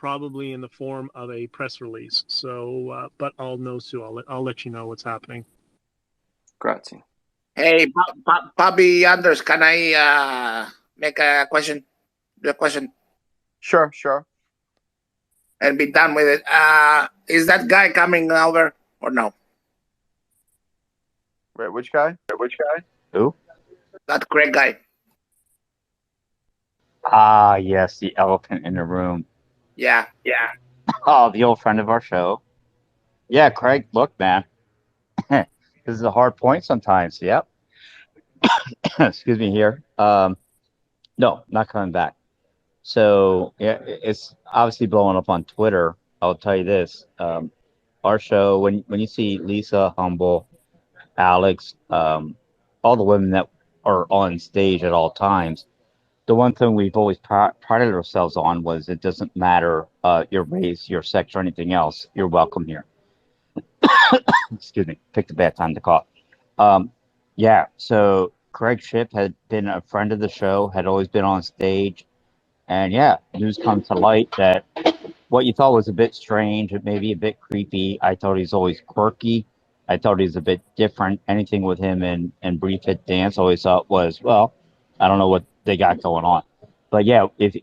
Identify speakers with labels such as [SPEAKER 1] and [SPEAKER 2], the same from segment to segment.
[SPEAKER 1] probably in the form of a press release. So, but I'll know soon. I'll let you know what's happening.
[SPEAKER 2] Grazie.
[SPEAKER 3] Hey, Publord Anders, can I make a question? The question
[SPEAKER 2] Sure.
[SPEAKER 3] and be done with it. Is that guy coming over or no?
[SPEAKER 2] Wait, which guy? Who?
[SPEAKER 3] That Craig guy.
[SPEAKER 4] Ah, yes, the elephant in the room.
[SPEAKER 3] Yeah.
[SPEAKER 4] Oh, the old friend of our show. Yeah, Craig, look, man. This is a hard point sometimes. Yep. Excuse me here. No, not coming back. So yeah, it's obviously blowing up on Twitter. I'll tell you this. Our show, when you see Lisa, Humble, Alex, all the women that are on stage at all times, the one thing we've always prided ourselves on was it doesn't matter your race, your sex, or anything else. You're welcome here. Excuse me, picked a bad time to cough. Yeah, so Craig Shipp had been a friend of the show, had always been on stage, and yeah, news comes to light that what you thought was a bit strange, maybe a bit creepy. I thought he's always quirky. I thought he's a bit different. Anything with him and Brief Fit Dance, always thought was, well, I don't know what they got going on, but yeah, if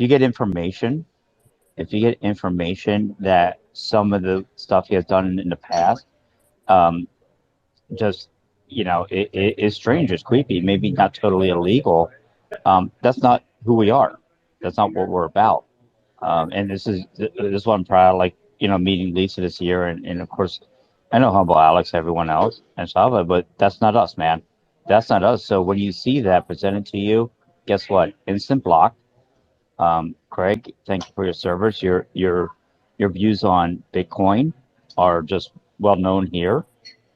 [SPEAKER 4] you get information, that some of the stuff he has done in the past, um, just it is strange, it's creepy, maybe not totally illegal. That's not who we are. That's not what we're about. And this is what I'm proud of, like, meeting Lisa this year, and of course, I know Humble Alex, everyone else, and Sava, but that's not us, man. That's not us. So when you see that presented to you, guess what? Instant block. Craig, thank you for your service. Your views on Bitcoin are just well known here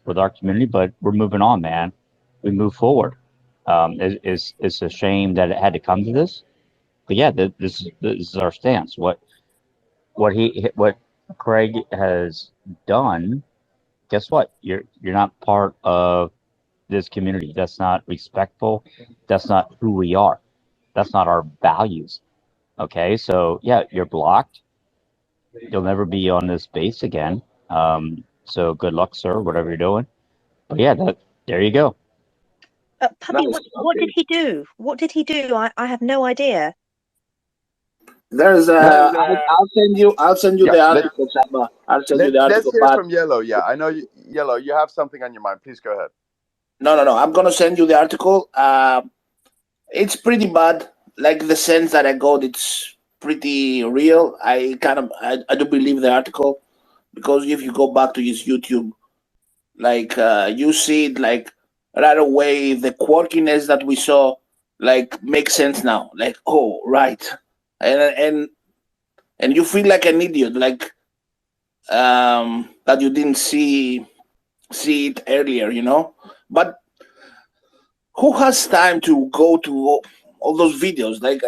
[SPEAKER 4] with our community, but we're moving on, man. We move forward. It's a shame that it had to come to this, but yeah, this is our stance. What Craig has done. Guess what? You're not part of this community. That's not respectful. That's not who we are. That's not our values. Okay, so yeah, you're blocked. You'll never be on this base again. So good luck, sir, whatever you're doing. But yeah, there you go.
[SPEAKER 5] Puppy, what did he do? What did he do? I have no idea.
[SPEAKER 3] There's I'll send you the article, Saba. I'll send you the article.
[SPEAKER 2] Let's hear from Yellow. Yeah, I know Yellow, you have something on your mind. Please go ahead.
[SPEAKER 3] No. I'm gonna send you the article. It's pretty bad. Like the sense that I got, it's pretty real. I do believe the article because if you go back to his YouTube, like you see it like right away the quirkiness that we saw like makes sense now. Like, oh right, and you feel like an idiot, like that you didn't see it earlier, But who has time to go to all those videos? Like,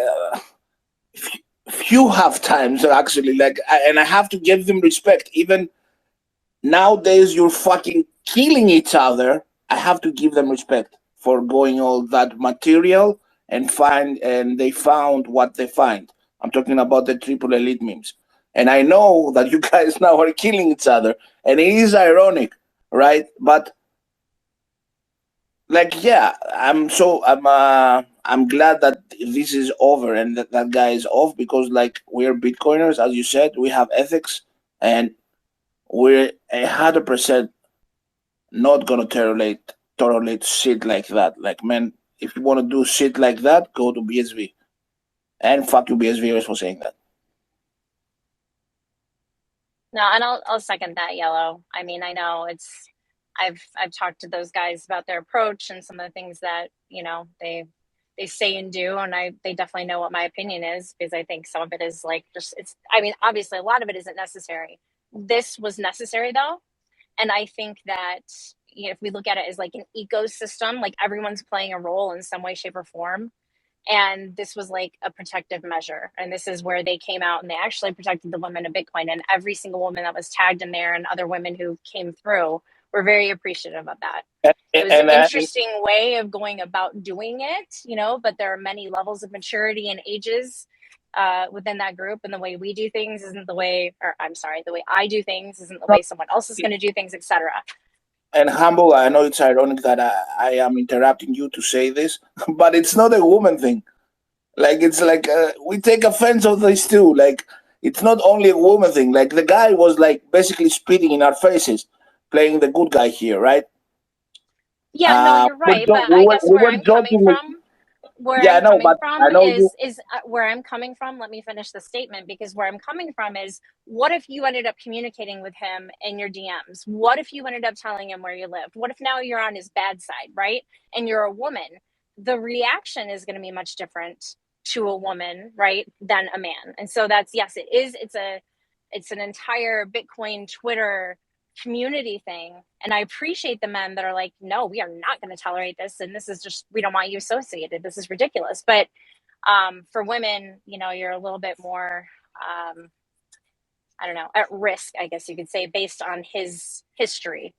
[SPEAKER 3] if you have time, so actually, like, and I have to give them respect. Even nowadays, you're fucking killing each other. I have to give them respect for going all that material and they found what they find. I'm talking about the triple elite memes. And I know that you guys now are killing each other, and it is ironic, right? But like, yeah, I'm glad that this is over and that guy is off, because like we're Bitcoiners, as you said, we have ethics, and we're 100% not gonna tolerate shit like that. Like, man, if you want to do shit like that, go to BSV, and fuck you, BSV, for saying that.
[SPEAKER 6] No, and I'll second that, Yellow. I mean, I know I've talked to those guys about their approach and some of the things that they say and do, and they definitely know what my opinion is, because I think some of it is like I mean, obviously a lot of it isn't necessary. This was necessary though, and I think that if we look at it as like an ecosystem, like everyone's playing a role in some way, shape, or form. And this was like a protective measure. And this is where they came out and they actually protected the women of Bitcoin. And every single woman that was tagged in there and other women who came through were very appreciative of that. It was an interesting way of going about doing it, but there are many levels of maturity and ages within that group, and the way we do things isn't the way, or I'm sorry, the way I do things isn't the way someone else is going to do things, etc.
[SPEAKER 3] And humble, I know it's ironic that I am interrupting you to say this, but it's not a woman thing. Like, it's like we take offense of this too. Like, it's not only a woman thing. Like, the guy was like basically spitting in our faces, playing the good guy here, right?
[SPEAKER 6] Yeah, no, you're right, but
[SPEAKER 3] we
[SPEAKER 6] I
[SPEAKER 3] were,
[SPEAKER 6] guess
[SPEAKER 3] we
[SPEAKER 6] where
[SPEAKER 3] were
[SPEAKER 6] I'm coming
[SPEAKER 3] joking with,
[SPEAKER 6] from, where
[SPEAKER 3] yeah,
[SPEAKER 6] I'm
[SPEAKER 3] I know,
[SPEAKER 6] coming
[SPEAKER 3] but I
[SPEAKER 6] from
[SPEAKER 3] know you.
[SPEAKER 6] is where I'm coming from. Let me finish the statement, because where I'm coming from is, what if you ended up communicating with him in your DMs? What if you ended up telling him where you lived? What if now you're on his bad side, right? And you're a woman. The reaction is going to be much different to a woman, right, than a man. And so that's, yes, it is. It's an entire Bitcoin Twitter community thing, and I appreciate the men that are like, no, we are not going to tolerate this, and this is just, we don't want you associated, this is ridiculous. But for women, you know, you're a little bit more I don't know, at risk, I guess you could say, based on his history.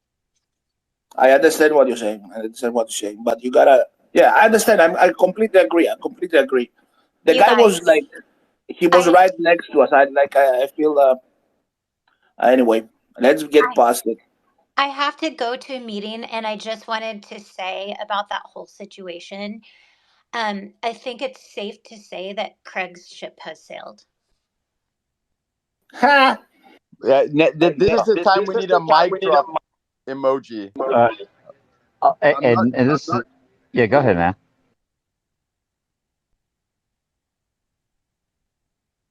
[SPEAKER 3] I understand what you're saying. I understand what you're saying, but you gotta. Yeah, I understand. I completely agree. I completely agree. The
[SPEAKER 7] You
[SPEAKER 3] guy was
[SPEAKER 7] guys,
[SPEAKER 3] like, he was
[SPEAKER 7] I
[SPEAKER 3] right next to us. I feel. Anyway, let's get
[SPEAKER 7] I
[SPEAKER 3] past it.
[SPEAKER 7] I have to go to a meeting, and I just wanted to say about that whole situation. I think it's safe to say that Craig's ship has sailed.
[SPEAKER 3] Ha!
[SPEAKER 2] Yeah, this is the time we need a mic drop emoji. I'm not.
[SPEAKER 4] And this is, yeah, go ahead, man.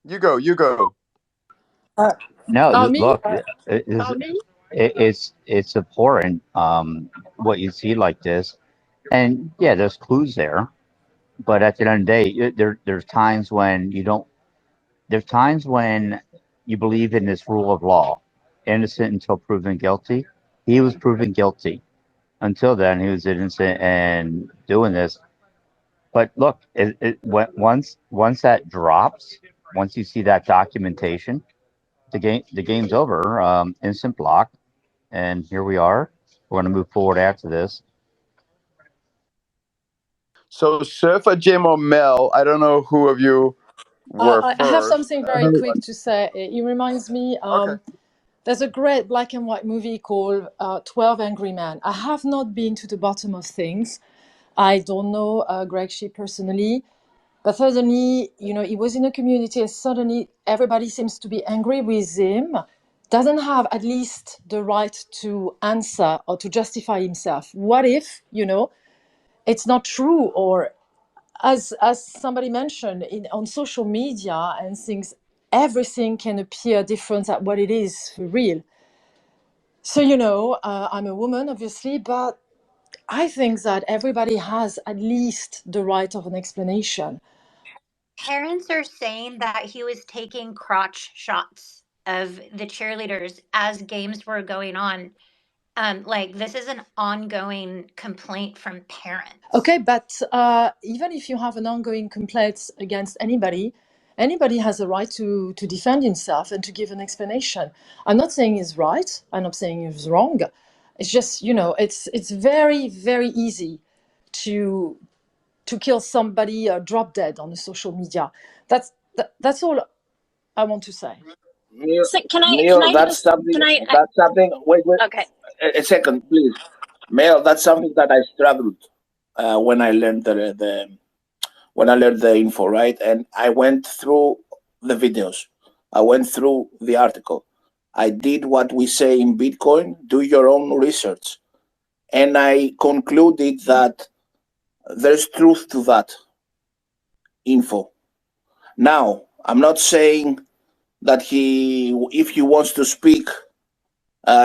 [SPEAKER 2] You go. You go.
[SPEAKER 4] No,
[SPEAKER 8] Me?
[SPEAKER 4] look, it's abhorrent, what you see like this, and yeah, there's clues there, but at the end of the day, there's times when you don't. There's times when you believe in this rule of law, innocent until proven guilty. He was proven guilty. Until then, he was innocent and doing this. But look, once that drops, once you see that documentation, the game's over. Instant block, and here we are. We're going to move forward after this.
[SPEAKER 2] So, Surfer, Jim, or Mel, I don't know who of you were
[SPEAKER 8] I have
[SPEAKER 2] first.
[SPEAKER 8] something very quick to say. It reminds me,
[SPEAKER 2] Okay.
[SPEAKER 8] there's a great black and white movie called 12 Angry Men. I have not been to the bottom of things. I don't know Greg Shipp personally, but suddenly, you know, he was in a community and suddenly everybody seems to be angry with him, doesn't have at least the right to answer or to justify himself. What if, you know, it's not true, or as somebody mentioned on social media and things, everything can appear different at what it is for real. So, you know, I'm a woman, obviously, but I think that everybody has at least the right of an explanation.
[SPEAKER 7] Parents are saying that he was taking crotch shots of the cheerleaders as games were going on. Like, this is an ongoing complaint from parents.
[SPEAKER 8] Okay, but even if you have an ongoing complaint against anybody, anybody has a right to defend himself and to give an explanation. I'm not saying he's right. I'm not saying he's wrong. It's just, you know, it's very, very easy to kill somebody drop dead on the social media. That's all I want to say.
[SPEAKER 6] So can
[SPEAKER 3] Neil,
[SPEAKER 6] I
[SPEAKER 3] that's
[SPEAKER 6] just,
[SPEAKER 3] something.
[SPEAKER 6] can
[SPEAKER 3] That's something. Wait, wait.
[SPEAKER 6] okay.
[SPEAKER 3] A second, please. Mel, that's something that I struggled when I learned when I learned the info, right? And I went through the videos. I went through the article. I did what we say in Bitcoin: do your own research, and I concluded that there's truth to that info. Now, I'm not saying that if he wants to speak,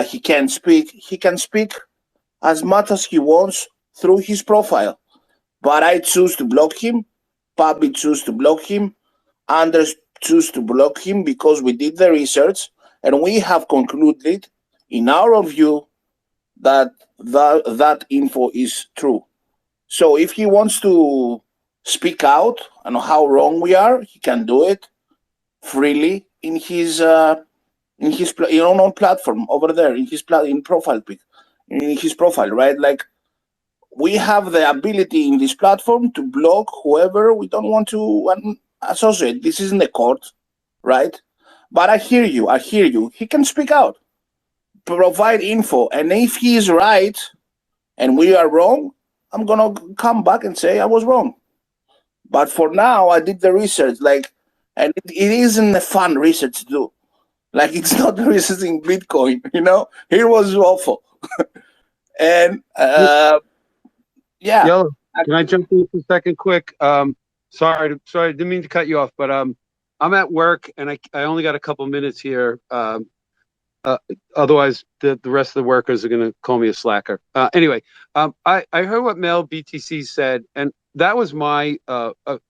[SPEAKER 3] he can speak. He can speak as much as he wants through his profile. But I choose to block him. Public choose to block him. Anders choose to block him because we did the research and we have concluded, in our view, that that info is true. So if he wants to speak out on how wrong we are, he can do it freely in his own platform over there, in his in profile pic, in his profile, right? Like, we have the ability in this platform to block whoever we don't want to associate, this isn't the court, right? But I hear you. He can speak out, provide info, and if he is right and we are wrong, I'm gonna come back and say I was wrong. But for now, I did the research, and it isn't a fun research to do. Like, it's not researching Bitcoin, It was awful. And yeah.
[SPEAKER 9] Yellow, can I jump in for a second quick? Sorry, didn't mean to cut you off, but I'm at work and I only got a couple minutes here. Otherwise, the rest of the workers are going to call me a slacker. Anyway, I heard what Mel BTC said, and that was my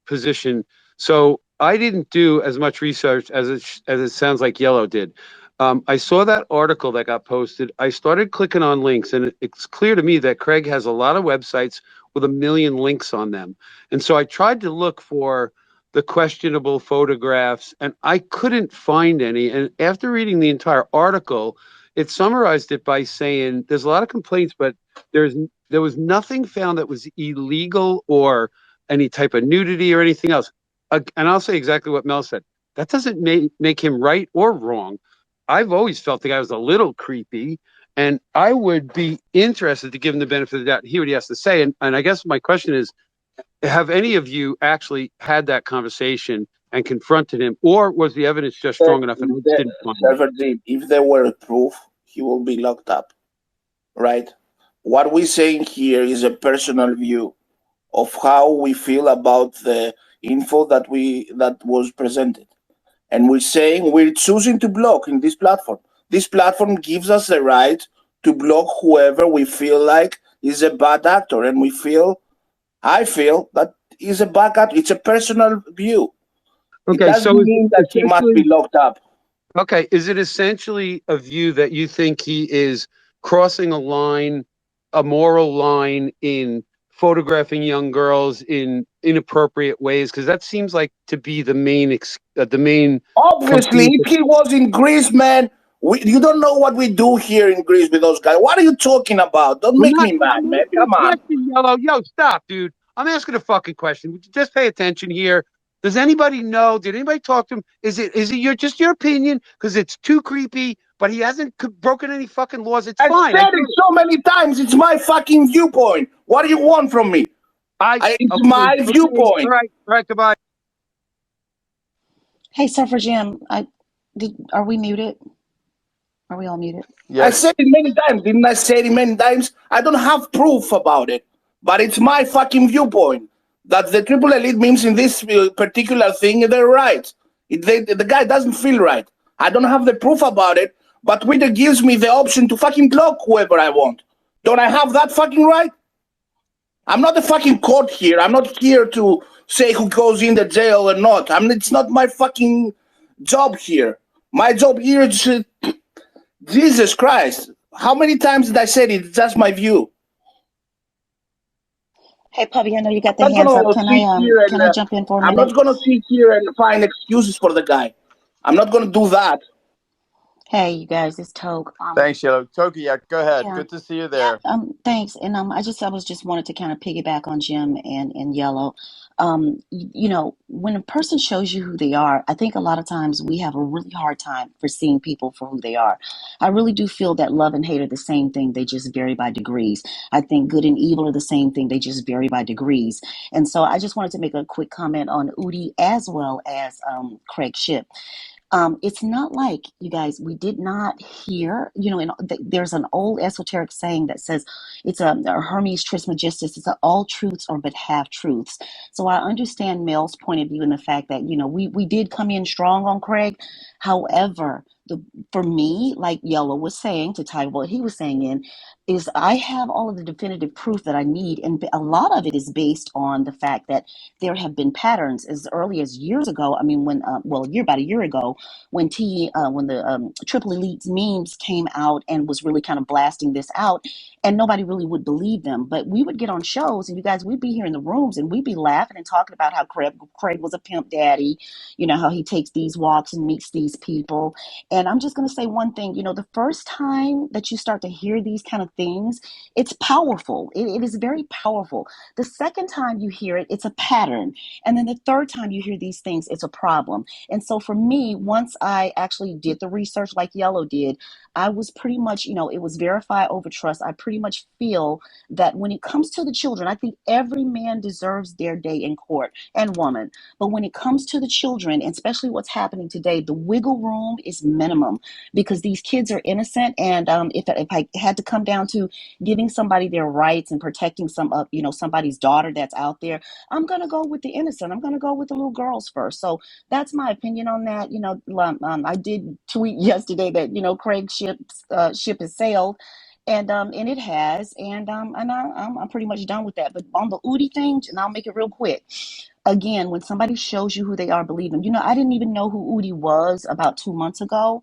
[SPEAKER 9] position. So I didn't do as much research as it sounds like Yellow did. I saw that article that got posted. I started clicking on links, and it's clear to me that Craig has a lot of websites with 1 million links on them. And so I tried to look for the questionable photographs, and I couldn't find any. And after reading the entire article, it summarized it by saying there's a lot of complaints, but there was nothing found that was illegal or any type of nudity or anything else. And I'll say exactly what Mel said. That doesn't make him right or wrong. I've always felt the guy was a little creepy, and I would be interested to give him the benefit of the doubt and hear what he has to say. And I guess my question is, have any of you actually had that conversation and confronted him, or was the evidence just strong enough and he didn't find it?
[SPEAKER 3] If there were proof, he will be locked up, right? What we're saying here is a personal view of how we feel about the info that was presented. And we're saying we're choosing to block in this platform. This platform gives us the right to block whoever we feel like is a bad actor, and I feel that he's a bad actor. It's a personal view.
[SPEAKER 9] Okay,
[SPEAKER 3] it doesn't mean that he must be locked up.
[SPEAKER 9] Okay, is it essentially a view that you think he is crossing a moral line in photographing young girls in inappropriate ways? Because that seems like to be the main.
[SPEAKER 3] Obviously, if he was in Greece, man, you don't know what we do here in Greece with those guys. What are you talking about? Don't make me mad, man. Come on.
[SPEAKER 9] Yellow. Yo, stop, dude. I'm asking a fucking question. Would you just pay attention here? Does anybody know? Did anybody talk to him? Is it just your opinion? Because it's too creepy, but he hasn't broken any fucking laws. It's fine.
[SPEAKER 3] I said it so many times. It's my fucking viewpoint. What do you want from me? It's my viewpoint.
[SPEAKER 9] All right, goodbye.
[SPEAKER 10] Hey, Surfer Jim, are we muted? Are we all muted?
[SPEAKER 3] Yes. I said it many times. Didn't I say it many times? I don't have proof about it, but it's my fucking viewpoint that the triple elite memes in this particular thing, they're right. The guy doesn't feel right. I don't have the proof about it, but Twitter gives me the option to fucking block whoever I want. Don't I have that fucking right? I'm not the fucking court here. I'm not here to say who goes in the jail or not. It's not my fucking job here. My job here is Jesus Christ. How many times did I say it? It's just my view.
[SPEAKER 10] Hey, Puppy, I know you got the hands up. Can I jump in for a minute?
[SPEAKER 3] I'm not going to sit here and find excuses for the guy. I'm not going to do that.
[SPEAKER 10] Hey, you guys, it's Toke.
[SPEAKER 2] Thanks, Yellow. Toke, yeah, go ahead. Yeah. Good to see you there.
[SPEAKER 10] Thanks. And I was just wanted to kind of piggyback on Jim and Yellow. When a person shows you who they are, I think a lot of times we have a really hard time for seeing people for who they are. I really do feel that love and hate are the same thing. They just vary by degrees. I think good and evil are the same thing. They just vary by degrees. And so I just wanted to make a quick comment on Udi as well as Craig Shipp. It's not like, you guys, we did not hear, there's an old esoteric saying that says it's a Hermes Trismegistus. It's all truths or but half truths. So I understand Mel's point of view in the fact that, we did come in strong on Craig. However, for me, like Yellow was saying, to tie what he was saying in, is I have all of the definitive proof that I need. And a lot of it is based on the fact that there have been patterns as early as years ago. I mean, about a year ago, when the Triple Elite memes came out and was really kind of blasting this out, and nobody really would believe them. But we would get on shows, and you guys, we'd be here in the rooms, and we'd be laughing and talking about how Craig was a pimp daddy, how he takes these walks and meets these people. And I'm just going to say one thing, the first time that you start to hear these kind of things, it's powerful. It is very powerful. The second time you hear it, it's a pattern. And then the third time you hear these things, it's a problem. And so for me, once I actually did the research like Yellow did, I was pretty much, it was verify over trust. I pretty much feel that when it comes to the children, I think every man deserves their day in court, and woman. But when it comes to the children, and especially what's happening today, the wiggle room is minimum because these kids are innocent. And if I had to come down to giving somebody their rights and protecting somebody's daughter that's out there, I'm going to go with the innocent. I'm going to go with the little girls first. So that's my opinion on that. I did tweet yesterday that, Craig ship has sailed. And it has, and I'm pretty much done with that. But on the Udi thing, and I'll make it real quick. Again, when somebody shows you who they are, believe them. I didn't even know who Udi was about 2 months ago.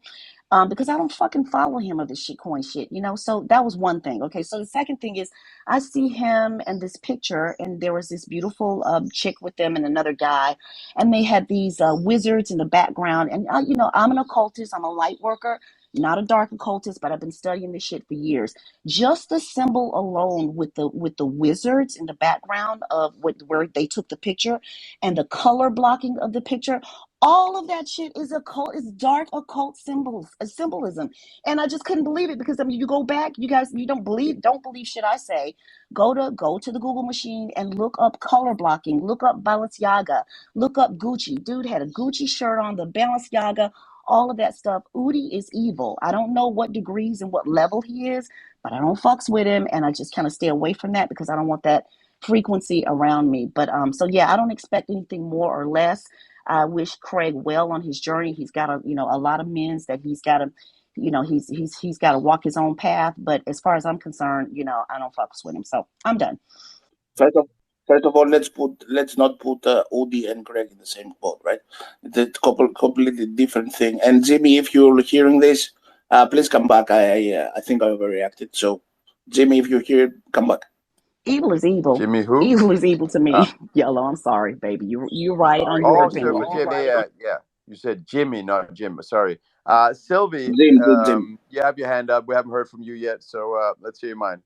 [SPEAKER 10] Because I don't fucking follow him of this shitcoin shit, So that was one thing. Okay, so the second thing is I see him and this picture, and there was this beautiful chick with them and another guy, and they had these wizards in the background. And I'm an occultist. I'm a light worker, not a dark occultist, but I've been studying this shit for years. Just the symbol alone with the wizards in the background of where they took the picture, and the color blocking of the picture. All of that shit is dark occult symbolism. And I just couldn't believe it because you go back, you guys, you don't believe shit I say. Go to the Google machine and look up color blocking, look up Balenciaga, look up Gucci. Dude had a Gucci shirt on, the Balenciaga, all of that stuff. Udi is evil. I don't know what degrees and what level he is, but I don't fucks with him, and I just kind of stay away from that because I don't want that frequency around me. But so yeah, I don't expect anything more or less. I wish Craig well on his journey. He's got a lot of men's that he's got to, he's got to walk his own path. But as far as I'm concerned, I don't fucks with him. So I'm done.
[SPEAKER 3] First of all, let's not put Odie and Greg in the same boat, right? It's a completely different thing. And Jimmy, if you're hearing this, please come back. I think I overreacted. So, Jimmy, if you're here, come back.
[SPEAKER 10] Evil is evil.
[SPEAKER 2] Jimmy who?
[SPEAKER 10] Evil is evil to me. Yellow, I'm sorry, baby. You're right on your opinion.
[SPEAKER 2] So Jimmy, yeah. You said Jimmy, not Jim. Sorry. Sylvie,
[SPEAKER 3] Jim.
[SPEAKER 2] you have your hand up. We haven't heard from you yet, so let's hear mine.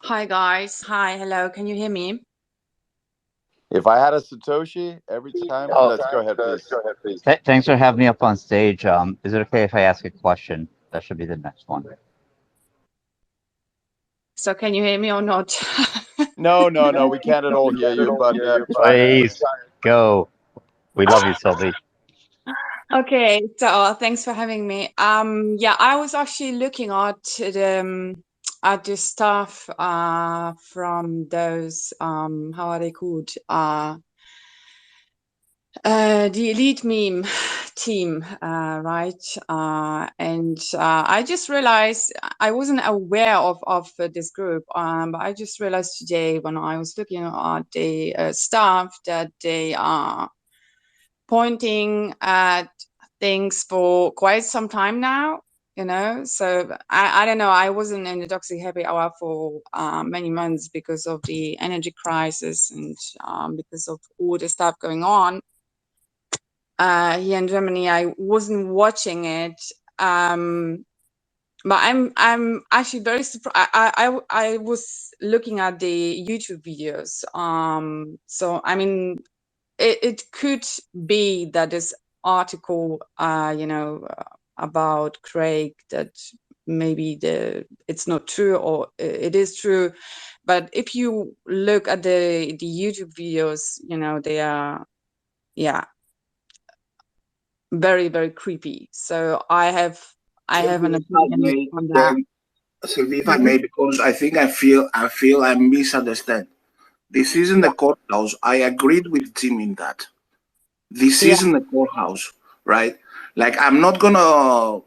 [SPEAKER 11] Hi, guys. Hi, hello. Can you hear me?
[SPEAKER 2] If I had a Satoshi every time, let's go ahead, please.
[SPEAKER 4] Thanks for having me up on stage. Is it okay if I ask a question? That should be the next one.
[SPEAKER 11] So can you hear me or not?
[SPEAKER 2] No, we can't at all hear you, but
[SPEAKER 4] please go. We love you, Sylvie.
[SPEAKER 11] Okay, so thanks for having me. Yeah, I was actually looking at the stuff from those how are they called? The elite meme team, right? And I just realized I wasn't aware of this group, but I just realized today when I was looking at the stuff that they are pointing at things for quite some time now. So I don't know. I wasn't in the Toxic Happy Hour for many months because of the energy crisis and because of all the stuff going on. Here in Germany, I wasn't watching it, but I'm actually very surprised. I was looking at the YouTube videos. So I mean, it could be that this article, about Craig, that maybe it's not true or it is true, but if you look at the YouTube videos, they are, very, very creepy. So I have an opinion on that.
[SPEAKER 3] Sylvie, if I may, because I feel I misunderstand. This isn't the courthouse. I agreed with Jim in that. This isn't the courthouse, right? Like, I'm not gonna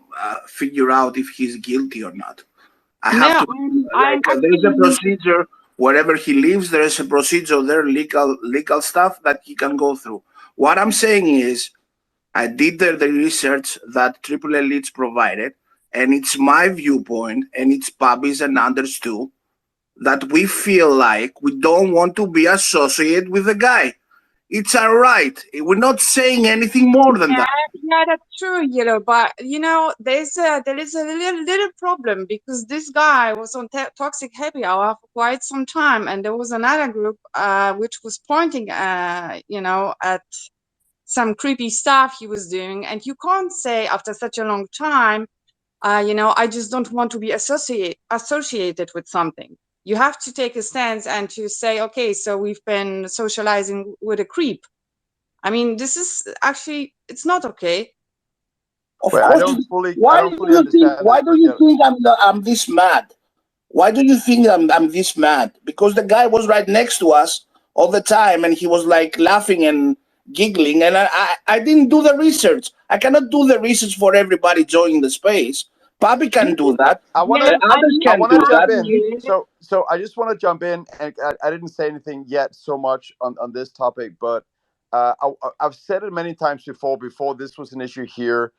[SPEAKER 3] figure out if he's guilty or not. There is a procedure wherever he lives. There is a procedure there, legal stuff that he can go through. What I'm saying is, I did the research that Triple Elites provided, and it's my viewpoint, and it's Bobby's and Anders too, that we feel like we don't want to be associated with the guy. it's all right. We're not saying anything more than that.
[SPEAKER 11] Yeah, that's true, but there is a little problem, because this guy was on toxic happy hour for quite some time, and there was another group which was pointing at some creepy stuff he was doing, and you can't say after such a long time, I just don't want to be associated with something. You have to take a stance and to say, okay, so we've been socializing with a creep. I mean, this is actually, it's not okay.
[SPEAKER 3] Of
[SPEAKER 2] Well,
[SPEAKER 3] course. Why do you think I'm this mad? Why do you think I'm this mad? Because the guy was right next to us all the time, and he was like laughing and giggling, and I didn't do the research. I cannot do the research for everybody joining the space. Papi can do that.
[SPEAKER 2] I want to jump in. So I just want to jump in, and I didn't say anything yet so much on this topic, but I've said it many times before this was an issue here.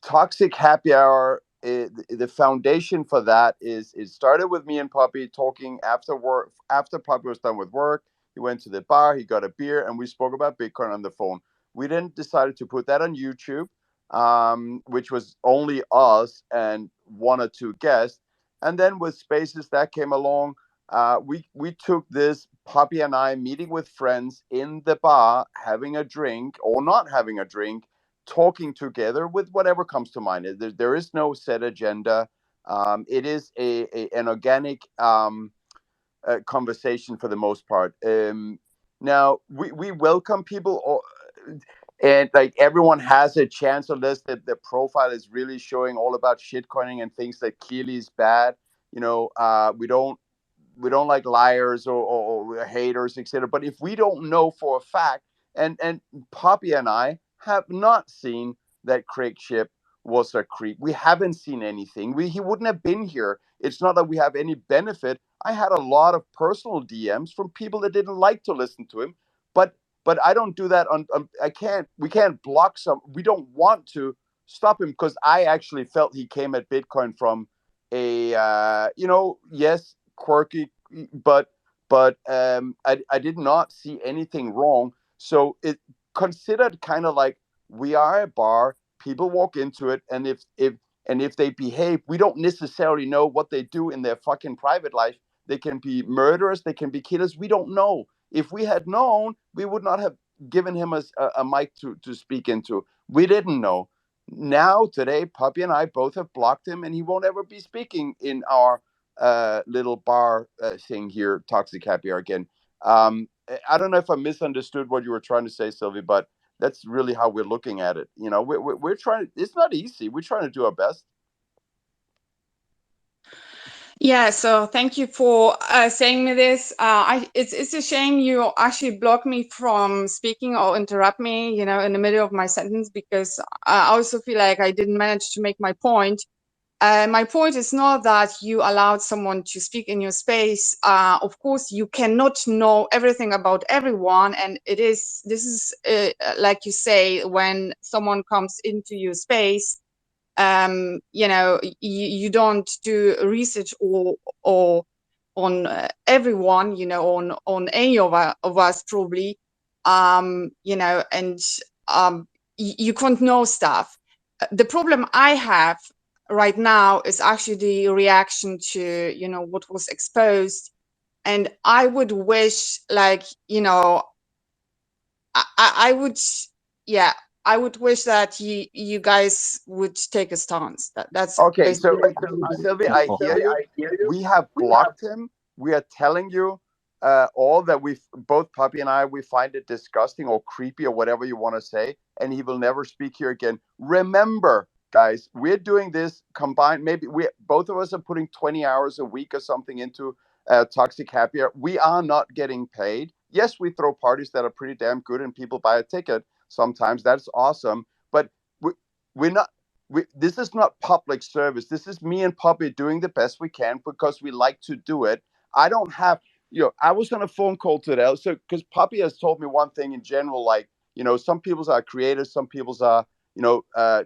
[SPEAKER 2] Toxic happy hour, the foundation for that is it started with me and Puppy talking after work. After Puppy was done with work, he went to the bar, he got a beer, and we spoke about Bitcoin on the phone. We then decided to put that on YouTube, which was only us and one or two guests. And then with Spaces that came along, we took this, Puppy and I, meeting with friends in the bar, having a drink or not having a drink, talking together with whatever comes to mind. There is no set agenda. It is an organic conversation for the most part. Now we welcome people, and like everyone has a chance, unless the profile is really showing all about shitcoining and things that clearly is bad. We don't like liars or haters, etc. But if we don't know for a fact, and Poppy and I have not seen that Craig Shipp was a creep. We haven't seen anything. He wouldn't have been here. It's not that we have any benefit. I had a lot of personal DMs from people that didn't like to listen to him, but I don't do that on we can't block some. We don't want to stop him, because I actually felt he came at Bitcoin from a yes, quirky, but I did not see anything wrong. So it considered kind of like we are a bar. People walk into it, and if they behave, we don't necessarily know what they do in their fucking private life. They can be murderers, they can be killers. We don't know. If we had known, we would not have given him a mic to speak into. We didn't know. Now, today, Puppy and I both have blocked him, and he won't ever be speaking in our little bar thing here, Toxic Happy Hour again. I don't know if I misunderstood what you were trying to say, Sylvie, but that's really how we're looking at it. We're trying. It's not easy. We're trying to do our best.
[SPEAKER 11] Yeah, so thank you for saying me this. It's a shame you actually block me from speaking or interrupt me, in the middle of my sentence, because I also feel like I didn't manage to make my point. My point is not that you allowed someone to speak in your space. Of course, you cannot know everything about everyone, and this is like you say, when someone comes into your space, you don't do research or on everyone, on any of us probably, and you can't know stuff. The problem I have right now is actually the reaction to what was exposed, and I would wish, like, I would, yeah, I would wish that you guys would take a stance. That's
[SPEAKER 2] okay. So Sylvie, I hear you. We have blocked him. We are telling you all that both Puppy and I, we find it disgusting or creepy or whatever you want to say, and he will never speak here again. Remember, guys, we're doing this combined. Maybe both of us are putting 20 hours a week or something into Toxic Happy Hour. We are not getting paid. Yes, we throw parties that are pretty damn good, and people buy a ticket sometimes. That's awesome, but we're not. This is not public service. This is me and Puppy doing the best we can because we like to do it. I don't have, I was on a phone call today. So, because Puppy has told me one thing in general, like, some people's are creators, some people's are,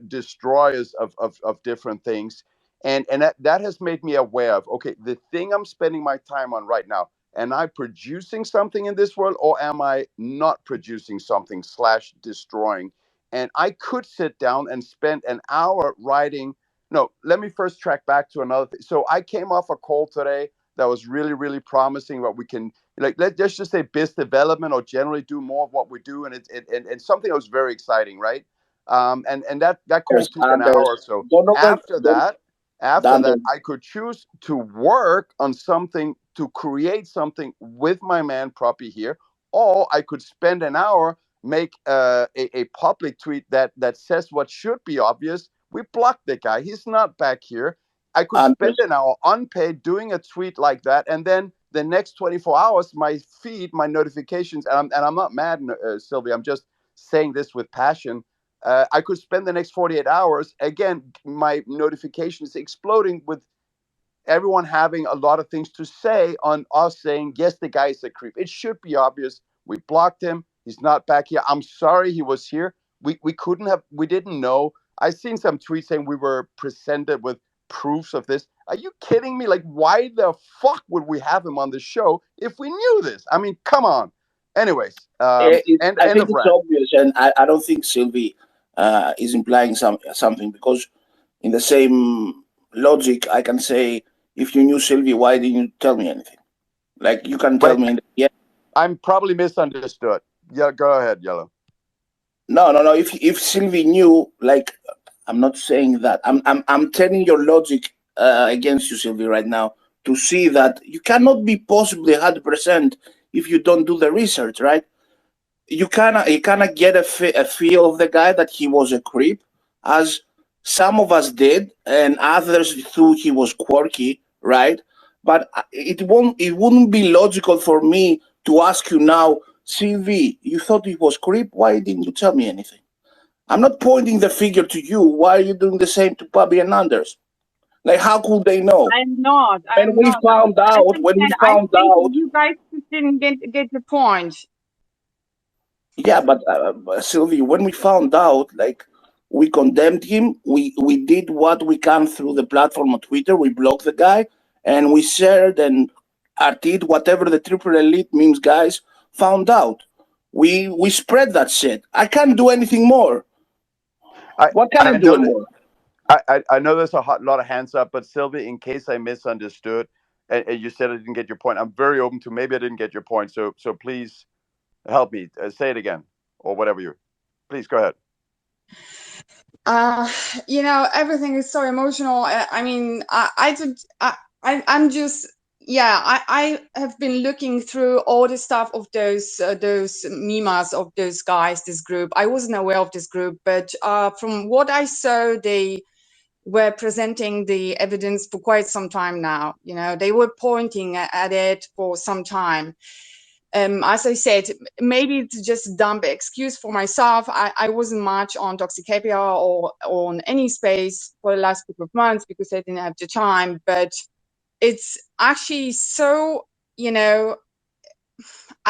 [SPEAKER 2] destroyers of different things. And that has made me aware of, okay, the thing I'm spending my time on right now, Am I producing something in this world, or am I not producing something / destroying? And I could sit down and spend an hour writing. No, let me first track back to another thing. So I came off a call today that was really, really promising. What we can, like, let's just say biz development, or generally do more of what we do, and and something that was very exciting, right? And that call took an hour or so. After that, I could choose to work on something, to create something with my man Proppy here, or I could spend an hour, make a public tweet that says what should be obvious. We blocked the guy. He's not back here. I could spend an hour unpaid doing a tweet like that, and then the next 24 hours, my feed, my notifications, and I'm not mad, Sylvia. I'm just saying this with passion. I could spend the next 48 hours, again, my notifications exploding with everyone having a lot of things to say on us saying, yes, the guy is a creep. It should be obvious. We blocked him. He's not back here. I'm sorry he was here. We couldn't have, we didn't know. I've seen some tweets saying we were presented with proofs of this. Are you kidding me? Like, why the fuck would we have him on the show if we knew this? I mean, come on. Anyways,
[SPEAKER 3] I think it's
[SPEAKER 2] rant.
[SPEAKER 3] obvious, and I don't think Sylvie is implying something, because in the same logic, I can say, if you knew Sylvie, why didn't you tell me anything? Like, you can tell me. Yeah,
[SPEAKER 2] I'm probably misunderstood. Yeah, go ahead, Yellow.
[SPEAKER 3] No. If Sylvie knew, like, I'm not saying that. I'm telling your logic against you, Sylvie, right now, to see that you cannot be possibly 100% if you don't do the research, right? You cannot get a feel of the guy that he was a creep, as some of us did, and others thought he was quirky, right? But it wouldn't be logical for me to ask you now, CV, you thought he was creep? Why didn't you tell me anything? I'm not pointing the finger to you. Why are you doing the same to Publord and Anders? Like, how could they know?
[SPEAKER 11] I'm not.
[SPEAKER 3] When we found out,
[SPEAKER 11] I think you guys just didn't get the point.
[SPEAKER 3] Yeah, but Sylvie, when we found out, like, we condemned him. We did what we can through the platform on Twitter. We blocked the guy, and we shared and did whatever the Triple Elite memes guys found out. We spread that shit. I can't do anything more. What can I do more?
[SPEAKER 2] I know there's a lot of hands up, but Sylvie, in case I misunderstood, and you said I didn't get your point, I'm very open to maybe I didn't get your point. So please help me. Say it again, or whatever you. Please go ahead.
[SPEAKER 11] Everything is so emotional. I mean, I'm just, I have been looking through all the stuff of those memas of those guys, this group. I wasn't aware of this group, but from what I saw, they were presenting the evidence for quite some time now. You know, they were pointing at it for some time. As I said, maybe it's just a dumb excuse for myself. I wasn't much on Toxicapia or on any space for the last couple of months because I didn't have the time. But it's actually so, I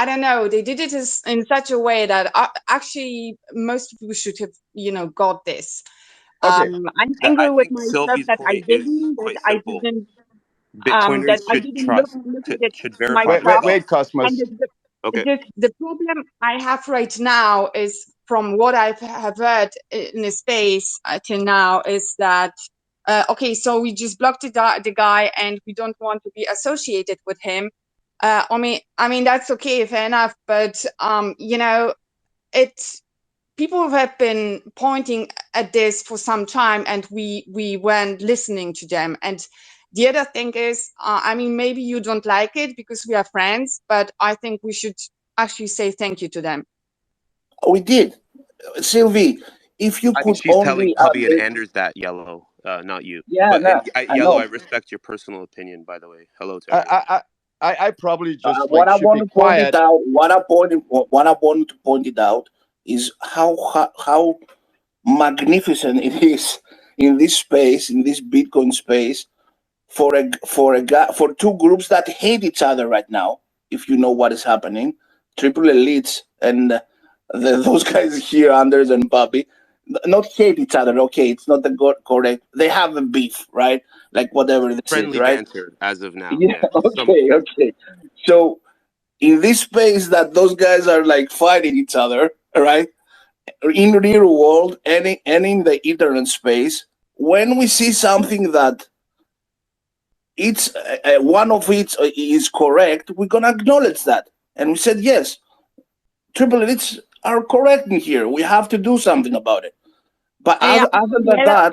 [SPEAKER 11] don't know. They did it in such a way that actually most people should have, got this.
[SPEAKER 2] Okay.
[SPEAKER 11] I'm angry with myself that I didn't.
[SPEAKER 12] Bitcoiners should verify.
[SPEAKER 2] Wait, Cosmos.
[SPEAKER 11] Okay. The problem I have right now is, from what I have heard in the space till now, is that so we just blocked the guy and we don't want to be associated with him. I mean that's okay, fair enough, but people have been pointing at this for some time, and we weren't listening to them. And the other thing is, maybe you don't like it because we are friends, but I think we should actually say thank you to them.
[SPEAKER 3] We did. Sylvie, if you could
[SPEAKER 12] she's
[SPEAKER 3] only...
[SPEAKER 12] telling Publord and Anders that, Yellow, not you.
[SPEAKER 3] Yeah,
[SPEAKER 12] Yellow, I respect your personal opinion, by the way. Hello to everyone.
[SPEAKER 2] I probably just
[SPEAKER 3] what I want to point
[SPEAKER 2] quiet.
[SPEAKER 3] it out. What I wanted to point it out is how magnificent it is in this space, in this Bitcoin space, for two groups that hate each other right now. If you know what is happening, Triple Elites and those guys here, Anders and Bobby, not hate each other. Okay, it's not the correct. They have a beef, right? Like whatever this
[SPEAKER 12] friendly
[SPEAKER 3] is, right?
[SPEAKER 12] banter as of now.
[SPEAKER 3] Yeah. Okay. So in this space that those guys are like fighting each other, right? In real world and in the internet space, when we see something that it's one of it is correct, we're gonna acknowledge that, and we said yes, triple elites are correct in here. We have to do something about it. But
[SPEAKER 11] Yeah,
[SPEAKER 3] other than that,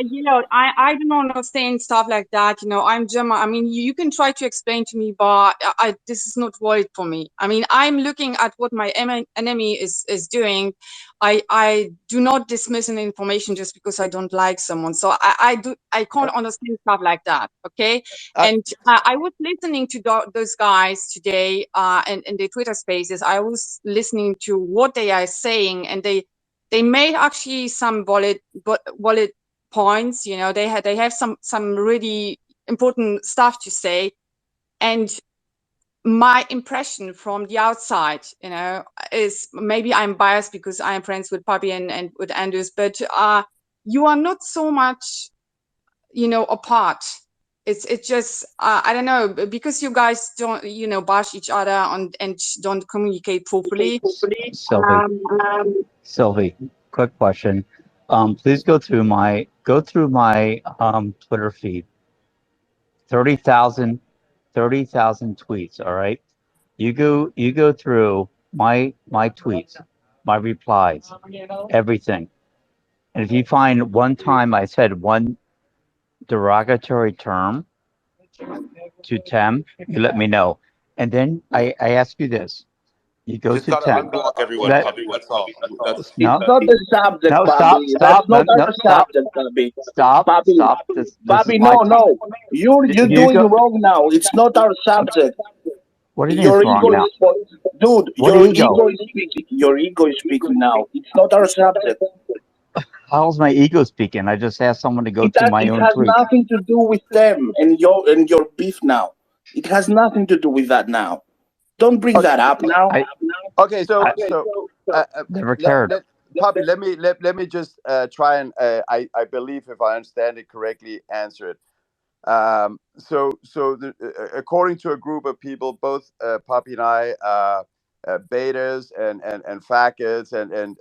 [SPEAKER 11] I don't understand stuff like that. I'm Gemma. I mean, you can try to explain to me, but this is not valid for me. I mean, I'm looking at what my enemy is doing. I do not dismiss an information just because I don't like someone. So I can't understand stuff like that. Okay. And I was listening to those guys today, and in the Twitter spaces. I was listening to what they are saying, and they made actually some valid points. They have some really important stuff to say. And my impression from the outside, is, maybe I'm biased because I'm friends with Papi and with Anders, but you are not so much, apart. It's just I don't know, because you guys don't bash each other and don't communicate properly.
[SPEAKER 4] Sylvie, quick question. Please go through my Twitter feed. 30,000 tweets. All right. You go through my tweets, my replies, everything. And if you find one time I said one derogatory term to Tem, you let me know. And then I ask you this. You
[SPEAKER 12] You
[SPEAKER 4] go
[SPEAKER 12] just
[SPEAKER 4] to
[SPEAKER 12] gotta
[SPEAKER 4] Tem.
[SPEAKER 12] unblock everyone, Puppy. That's all. That's
[SPEAKER 3] it's
[SPEAKER 4] No,
[SPEAKER 3] not the subject,
[SPEAKER 4] no,
[SPEAKER 3] Papi. That's not our
[SPEAKER 4] stop,
[SPEAKER 3] subject, Papi.
[SPEAKER 4] stop.
[SPEAKER 3] Papi,
[SPEAKER 4] This is
[SPEAKER 3] Papi,
[SPEAKER 4] my time.
[SPEAKER 3] no. You're
[SPEAKER 4] You
[SPEAKER 3] doing
[SPEAKER 4] go.
[SPEAKER 3] wrong now. It's not our subject.
[SPEAKER 4] What do you mean
[SPEAKER 3] Your
[SPEAKER 4] it's wrong
[SPEAKER 3] ego
[SPEAKER 4] now?
[SPEAKER 3] is, dude.
[SPEAKER 4] What
[SPEAKER 3] Your
[SPEAKER 4] ego?
[SPEAKER 3] ego is speaking. Your ego is speaking now. It's not our subject.
[SPEAKER 4] How's my ego speaking? I just asked someone to go to my
[SPEAKER 3] It
[SPEAKER 4] own
[SPEAKER 3] has
[SPEAKER 4] tweet.
[SPEAKER 3] nothing to do with them and your beef now. It has nothing to do with that now. Don't bring that up now.
[SPEAKER 2] Okay, so
[SPEAKER 4] Never cared.
[SPEAKER 2] Poppy, let me just try and I believe if I understand it correctly, answer it. According to a group of people, both Poppy and I, betas and faggots, and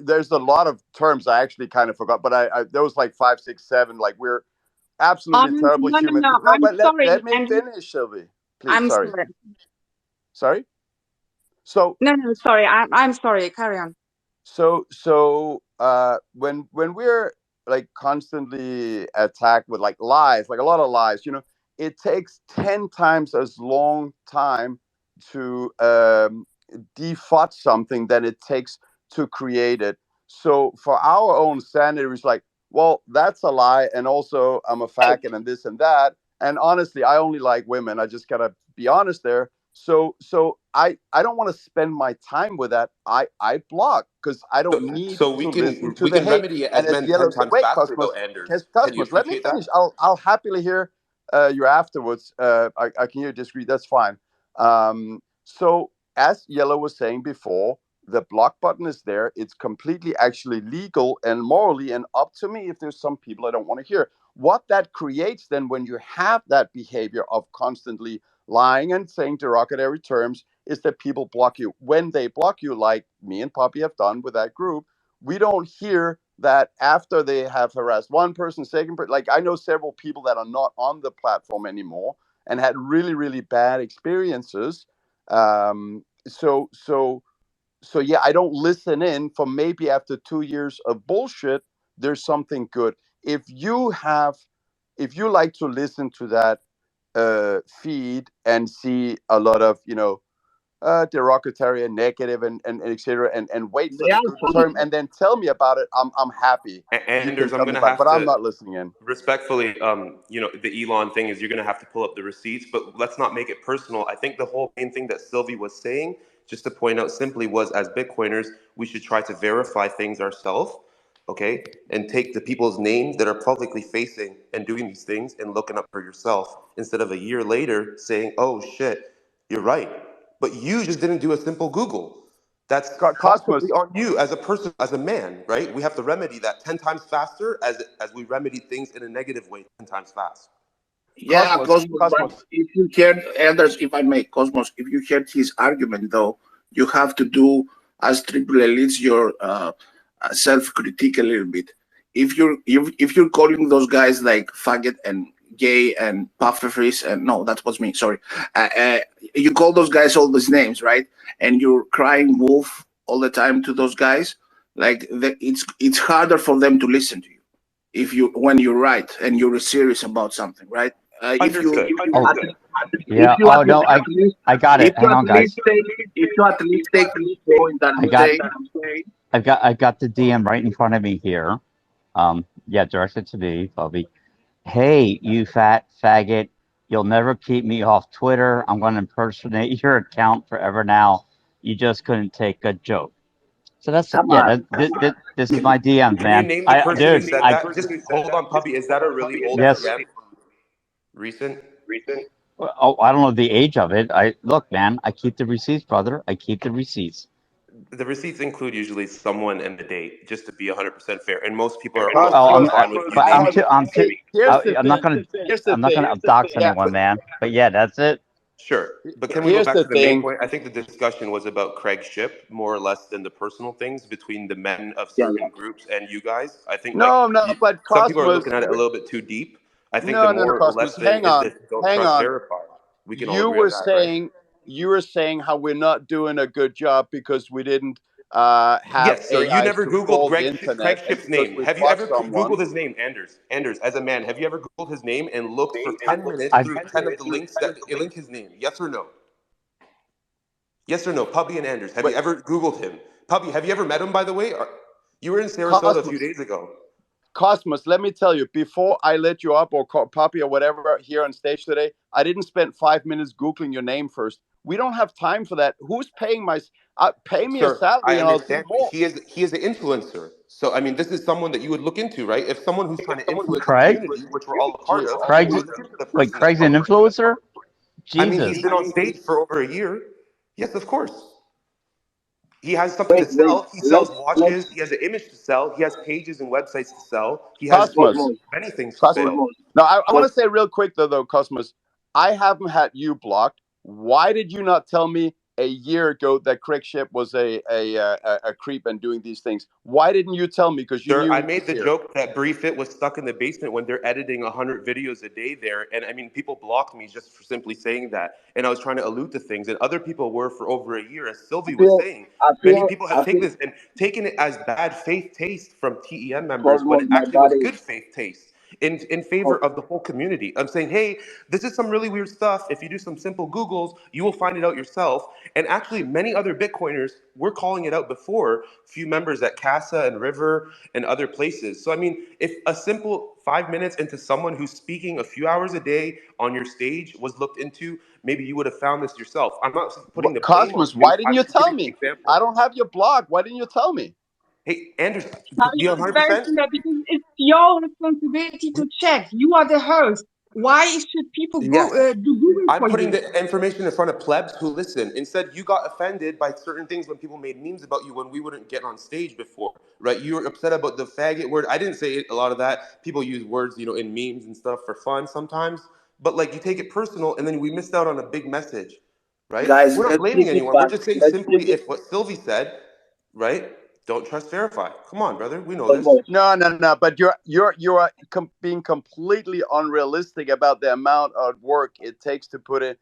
[SPEAKER 2] there's a lot of terms I actually kind of forgot, but I there was like 5, 6, 7. Like, we're absolutely terrible human.
[SPEAKER 11] No,
[SPEAKER 2] No,
[SPEAKER 11] I'm
[SPEAKER 2] but
[SPEAKER 11] sorry.
[SPEAKER 2] let me
[SPEAKER 11] And
[SPEAKER 2] finish, Sylvie. Please,
[SPEAKER 11] I'm
[SPEAKER 2] sorry.
[SPEAKER 11] sorry.
[SPEAKER 2] Sorry. So
[SPEAKER 11] No, sorry. I'm sorry. Carry on.
[SPEAKER 2] When we're like constantly attacked with like lies, like a lot of lies, it takes 10 times as long time to defud something than it takes to create it. So for our own sanity, it's like, well, that's a lie, and also I'm a faggot and this and that. And honestly, I only like women. I just gotta be honest there. So I don't want to spend my time with that. I block, because I don't need
[SPEAKER 12] so
[SPEAKER 2] to
[SPEAKER 12] we
[SPEAKER 2] listen
[SPEAKER 12] can
[SPEAKER 2] to the hate.
[SPEAKER 12] remedy it
[SPEAKER 2] And
[SPEAKER 12] as
[SPEAKER 2] as
[SPEAKER 12] men
[SPEAKER 2] Yellow
[SPEAKER 12] 10
[SPEAKER 2] said,
[SPEAKER 12] times
[SPEAKER 2] wait,
[SPEAKER 12] faster though,
[SPEAKER 2] Cosmos,
[SPEAKER 12] Anders. Can you
[SPEAKER 2] Cosmos, let me
[SPEAKER 12] appreciate that?
[SPEAKER 2] finish. I'll happily hear you afterwards. I can hear you disagree. That's fine. So as Yellow was saying before, the block button is there. It's completely actually legal and morally and up to me if there's some people I don't want to hear. What that creates then, when you have that behavior of constantly lying and saying derogatory terms, is that people block you. When they block you, like me and Poppy have done with that group, we don't hear that after they have harassed one person, second person. Like, I know several people that are not on the platform anymore and had really, really bad experiences. So yeah, I don't listen in for maybe after 2 years of bullshit, there's something good. If you like to listen to that feed and see a lot of derogatory and negative and etc., and wait for the good term and then tell me about it, I'm happy. You can
[SPEAKER 12] Anders, I'm
[SPEAKER 2] tell me
[SPEAKER 12] gonna
[SPEAKER 2] about it,
[SPEAKER 12] have
[SPEAKER 2] but I'm
[SPEAKER 12] to
[SPEAKER 2] not listening in.
[SPEAKER 12] respectfully, the Elon thing is you're gonna have to pull up the receipts, but let's not make it personal. I think the whole main thing that Sylvie was saying, just to point out simply, was as Bitcoiners, we should try to verify things ourselves, okay, and take the people's names that are publicly facing and doing these things and looking up for yourself instead of a year later saying, "Oh shit, you're right," but you just didn't do a simple Google. That's possibly
[SPEAKER 2] Cosmos,
[SPEAKER 12] on you as a person, as a man, right? We have to remedy that 10 times faster as we remedy things in a negative way 10 times fast.
[SPEAKER 3] Yeah, Cosmos, but
[SPEAKER 2] Cosmos.
[SPEAKER 3] if you heard Anders, if I may, Cosmos, if you heard his argument though, you have to do as triple elites your self-critique a little bit. If you're calling those guys like faggot and gay and pufferface and no, that was me. Sorry, you call those guys all these names, right? And you're crying wolf all the time to those guys. Like it's harder for them to listen to you if you when you're right and you're serious about something, right?
[SPEAKER 12] Understood.
[SPEAKER 4] Yeah. Oh no, I got it. Hang on, guys.
[SPEAKER 3] If you at least take this point that I'm saying,
[SPEAKER 4] I've got the DM right in front of me here. Yeah, directed to me, Bobby. Hey, you fat faggot! You'll never keep me off Twitter. I'm going to impersonate your account forever now. You just couldn't take a joke. So that's
[SPEAKER 3] come
[SPEAKER 4] yeah.
[SPEAKER 3] on.
[SPEAKER 4] This is my DMs,
[SPEAKER 12] Can you
[SPEAKER 4] man.
[SPEAKER 12] name the person who
[SPEAKER 4] Dude,
[SPEAKER 12] said that? Just hold on, puppy. Is that a really old
[SPEAKER 4] yes.
[SPEAKER 12] DM? Recent?
[SPEAKER 4] Oh, I don't know the age of it. Look, man. I keep the receipts, brother. I keep the receipts.
[SPEAKER 12] The receipts include usually someone and the date, just to be 100% fair. And most people are
[SPEAKER 2] Cosmos,
[SPEAKER 4] Well,
[SPEAKER 12] fine with you
[SPEAKER 4] but
[SPEAKER 12] naming it.
[SPEAKER 4] I'm not gonna dox
[SPEAKER 2] Yeah,
[SPEAKER 4] anyone, man. But yeah, that's it.
[SPEAKER 12] Sure. But can we go
[SPEAKER 2] here's
[SPEAKER 12] back
[SPEAKER 2] the
[SPEAKER 12] to the main
[SPEAKER 2] thing.
[SPEAKER 12] point? I think the discussion was about Craig Shipp more or less than the personal things between the men of
[SPEAKER 3] Yeah,
[SPEAKER 12] certain groups and you guys. I think
[SPEAKER 2] No, but
[SPEAKER 12] some people are
[SPEAKER 2] Cosmos.
[SPEAKER 12] looking at it a little bit too deep. I think the
[SPEAKER 2] No,
[SPEAKER 12] more or less
[SPEAKER 2] Cosmos.
[SPEAKER 12] thing
[SPEAKER 2] Hang
[SPEAKER 12] is
[SPEAKER 2] on,
[SPEAKER 12] this don't
[SPEAKER 2] hang
[SPEAKER 12] trust
[SPEAKER 2] on.
[SPEAKER 12] verify. We can all
[SPEAKER 2] You
[SPEAKER 12] agree on
[SPEAKER 2] were
[SPEAKER 12] that, right?
[SPEAKER 2] saying how we're not doing a good job because we didn't have
[SPEAKER 12] Yes, sir. You
[SPEAKER 2] AIs
[SPEAKER 12] never
[SPEAKER 2] to
[SPEAKER 12] Googled
[SPEAKER 2] crawl the
[SPEAKER 12] Craig
[SPEAKER 2] internet, and
[SPEAKER 12] Shipp's
[SPEAKER 2] because
[SPEAKER 12] name.
[SPEAKER 2] we
[SPEAKER 12] Have you
[SPEAKER 2] blocked
[SPEAKER 12] ever
[SPEAKER 2] someone.
[SPEAKER 12] Googled his name, Anders? Anders, as a man, have you ever Googled his name and looked for 10 minutes
[SPEAKER 4] I've
[SPEAKER 12] through 10 of the links that link his name? Yes or no? Yes or no? Puppy and Anders, have you
[SPEAKER 2] But
[SPEAKER 12] ever Googled him? Puppy, have you ever met him, by the way? You were in Sarasota a few days ago.
[SPEAKER 2] Cosmos, let me tell you, before I let you up or call Puppy or whatever here on stage today, I didn't spend 5 minutes Googling your name first. We don't have time for that. Who's paying pay me a
[SPEAKER 12] Sir,
[SPEAKER 2] salary
[SPEAKER 12] I
[SPEAKER 2] and I'll do
[SPEAKER 12] understand.
[SPEAKER 2] more.
[SPEAKER 12] He is an influencer. So, I mean, this is someone that you would look into, right? If someone who's trying to influence a
[SPEAKER 4] Craig.
[SPEAKER 12] community, which we're all a part of,
[SPEAKER 4] Craig's
[SPEAKER 12] you would look into the
[SPEAKER 4] wait.
[SPEAKER 12] person.
[SPEAKER 4] Craig's an influencer.
[SPEAKER 12] I mean, he's
[SPEAKER 4] Jesus.
[SPEAKER 12] been on stage for over a year. Yes, of course. He has something to sell. He sells watches. He has an image to sell. He has pages and websites to sell. He has
[SPEAKER 2] Cosmos.
[SPEAKER 12] many things to
[SPEAKER 2] Cosmos.
[SPEAKER 12] sell.
[SPEAKER 2] No, I want to say real quick though, Cosmos, I haven't had you blocked. Why did you not tell me a year ago that Craig Shipp was a creep and doing these things? Why didn't you tell me? Because you
[SPEAKER 12] Sir,
[SPEAKER 2] knew
[SPEAKER 12] I
[SPEAKER 2] he
[SPEAKER 12] made
[SPEAKER 2] was
[SPEAKER 12] the
[SPEAKER 2] here.
[SPEAKER 12] joke that Briefit was stuck in the basement when they're editing 100 videos a day there. And I mean, people blocked me just for simply saying that. And I was trying to allude to things. And other people were for over a year, as Sylvie was saying. Many people have taken this and taken it as bad faith taste from TEM members when it actually was good faith taste in favor of the whole community. I'm saying, hey, this is some really weird stuff. If you do some simple Googles, you will find it out yourself. And actually, many other Bitcoiners were calling it out before, a few members at Casa and River and other places. So, I mean, if a simple 5 minutes into someone who's speaking a few hours a day on your stage was looked into, maybe you would have found this yourself. I'm not putting the blame on
[SPEAKER 2] Cosmos,
[SPEAKER 12] you.
[SPEAKER 2] why didn't
[SPEAKER 12] I'm
[SPEAKER 2] you
[SPEAKER 12] just
[SPEAKER 2] tell
[SPEAKER 12] giving the
[SPEAKER 2] me?
[SPEAKER 12] example.
[SPEAKER 2] I don't have your blog. Why didn't you tell me?
[SPEAKER 12] Hey, Anders, you
[SPEAKER 11] It's very
[SPEAKER 12] 100%?
[SPEAKER 11] similar because it's your responsibility to check. You are the host. Why should people go
[SPEAKER 12] Yes.
[SPEAKER 11] do Google
[SPEAKER 12] I'm
[SPEAKER 11] for
[SPEAKER 12] putting
[SPEAKER 11] you?
[SPEAKER 12] the information in front of plebs who listen. Instead, you got offended by certain things when people made memes about you when we wouldn't get on stage before, right? You were upset about the faggot word. I didn't say a lot of that. People use words, in memes and stuff for fun sometimes. But like you take it personal, and then we missed out on a big message, right?
[SPEAKER 3] guys,
[SPEAKER 12] We're not
[SPEAKER 3] let's
[SPEAKER 12] blaming
[SPEAKER 3] flip it
[SPEAKER 12] anyone. We're
[SPEAKER 3] back.
[SPEAKER 12] just saying
[SPEAKER 3] Let's flip
[SPEAKER 12] simply
[SPEAKER 3] it.
[SPEAKER 12] if what Sylvie said, right? Don't trust verify. Come on, brother. We know this.
[SPEAKER 2] No. But you're being completely unrealistic about the amount of work it takes to put it